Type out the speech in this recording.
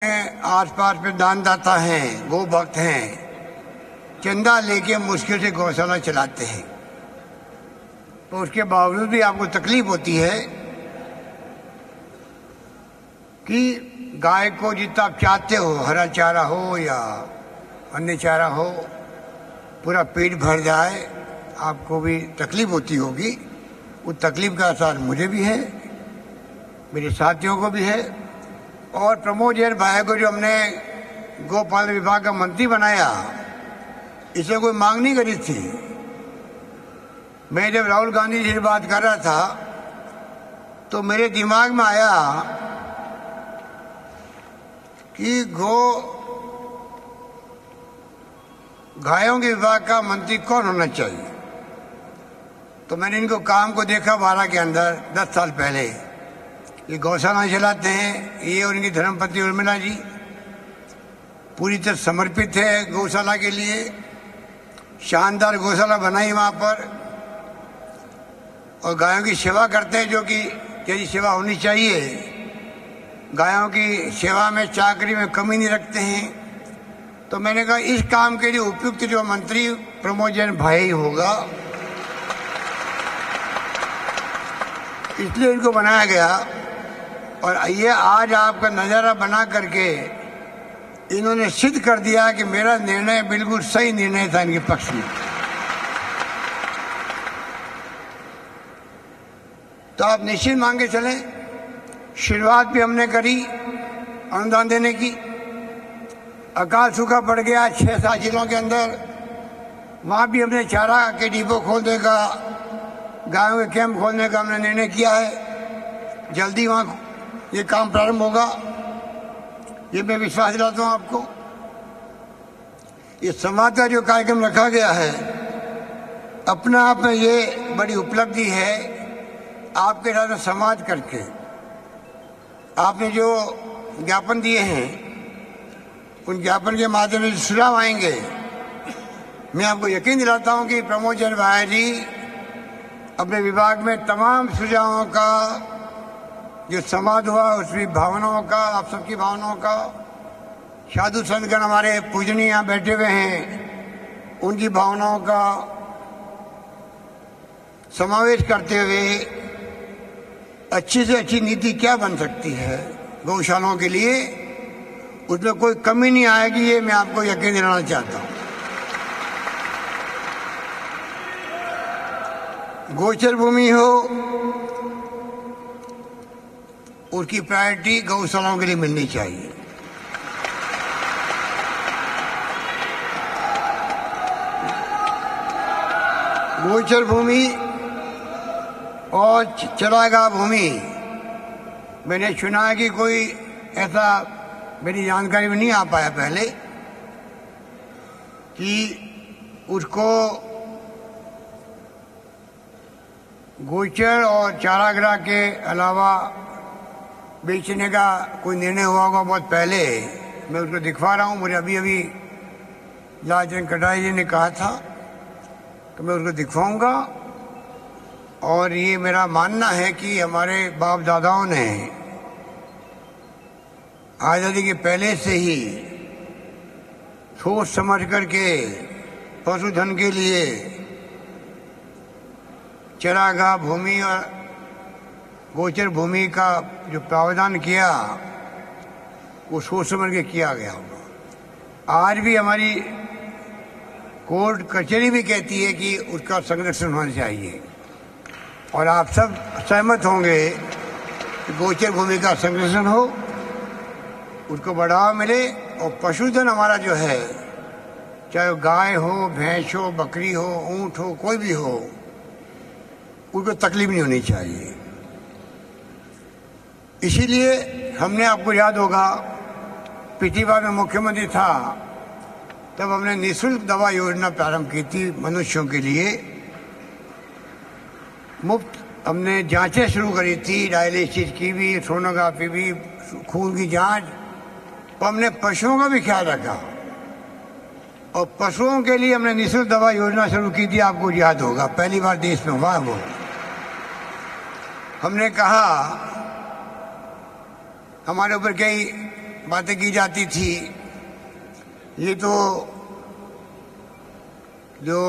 आसपास में दानदाता हैं, गो भक्त हैं, चंदा लेके मुश्किल से गौशाला चलाते हैं। तो उसके बावजूद भी आपको तकलीफ होती है कि गाय को जितना आप चाहते हो, हरा चारा हो या अन्य चारा हो, पूरा पेट भर जाए, आपको भी तकलीफ होती होगी। उस तकलीफ का असर मुझे भी है, मेरे साथियों को भी है। और प्रमोद जैन भाई को जो हमने गोपाल विभाग का मंत्री बनाया, इसे कोई मांग नहीं करी थी। मैं जब राहुल गांधी जी से बात कर रहा था तो मेरे दिमाग में आया कि गायों के विभाग का मंत्री कौन होना चाहिए। तो मैंने इनको काम को देखा 12 के अंदर 10 साल पहले। ये गौशाला चलाते हैं, ये और इनकी धर्मपत्नी उर्मिला जी पूरी तरह समर्पित है गौशाला के लिए। शानदार गौशाला बनाई वहाँ पर और गायों की सेवा करते हैं, जो कि तेरी सेवा होनी चाहिए। गायों की सेवा में, चाकरी में कमी नहीं रखते हैं। तो मैंने कहा इस काम के लिए उपयुक्त जो मंत्री प्रमोद जैन भाई होगा, इसलिए इनको बनाया गया। और ये आज आपका नज़ारा बना करके इन्होंने सिद्ध कर दिया कि मेरा निर्णय बिल्कुल सही निर्णय था इनके पक्ष में। तो आप निश्चित मांगे चलें। शुरुआत भी हमने करी अनुदान देने की। अकाल सूखा पड़ गया 6-7 जिलों के अंदर, वहाँ भी हमने चारा के डिपो खोलने का, गायों के कैंप खोलने का हमने निर्णय किया है। जल्दी वहाँ ये काम प्रारंभ होगा, ये मैं विश्वास दिलाता हूँ आपको। ये संवाद का जो कार्यक्रम रखा गया है, अपने आप में ये बड़ी उपलब्धि है। आपके साथ संवाद करके आपने जो ज्ञापन दिए हैं, उन ज्ञापन के माध्यम से सुझाव आएंगे। मैं आपको यकीन दिलाता हूँ कि प्रमोद जैन भाई जी अपने विभाग में तमाम सुझावों का जो संवाद हुआ, उसमें भावनाओं का, आप सबकी भावनाओं का, साधु संतगण हमारे पूजनीय यहाँ बैठे हुए हैं, उनकी भावनाओं का समावेश करते हुए अच्छी से अच्छी नीति क्या बन सकती है गौशालाओं के लिए, उसमें कोई कमी नहीं आएगी। ये मैं आपको यकीन दिलाना चाहता हूँ। गोचर भूमि हो, उसकी प्रायोरिटी गौशालाओं के लिए मिलनी चाहिए। गोचर भूमि और चरागाह भूमि, मैंने सुना है कि कोई ऐसा मेरी जानकारी में नहीं आ पाया पहले कि उसको गोचर और चारागाह के अलावा बेचने का कोई निर्णय हुआ होगा बहुत पहले। मैं उसको दिखवा रहा हूँ, मुझे अभी लालचंद कटारिया जी ने कहा था, तो मैं उसको दिखवाऊंगा। और ये मेरा मानना है कि हमारे बाप दादाओं ने आज़ादी के पहले से ही सोच समझ करके पशुधन के लिए चरागाह भूमि और गोचर भूमि का जो प्रावधान किया, वो सोच समझ के किया गया होगा। आज भी हमारी कोर्ट कचहरी भी कहती है कि उसका संरक्षण होना चाहिए। और आप सब सहमत होंगे कि गोचर भूमि का संरक्षण हो, उसको बढ़ावा मिले। और पशुधन हमारा जो है, चाहे गाय हो, भैंस हो, बकरी हो, ऊंट हो, कोई भी हो, उनको तकलीफ नहीं होनी चाहिए। इसीलिए हमने, आपको याद होगा, पिछली बार मैं मुख्यमंत्री था तब हमने निःशुल्क दवा योजना प्रारंभ की थी मनुष्यों के लिए। मुफ्त हमने जांचें शुरू करी थी, डायलिसिस की भी, सोनोग्राफी भी, खून की जांच। और हमने पशुओं का भी ख्याल रखा और पशुओं के लिए हमने निःशुल्क दवा योजना शुरू की थी। आपको याद होगा, पहली बार देश में हुआ वो। हमने कहा हमारे ऊपर कई बातें की जाती थी, ये तो जो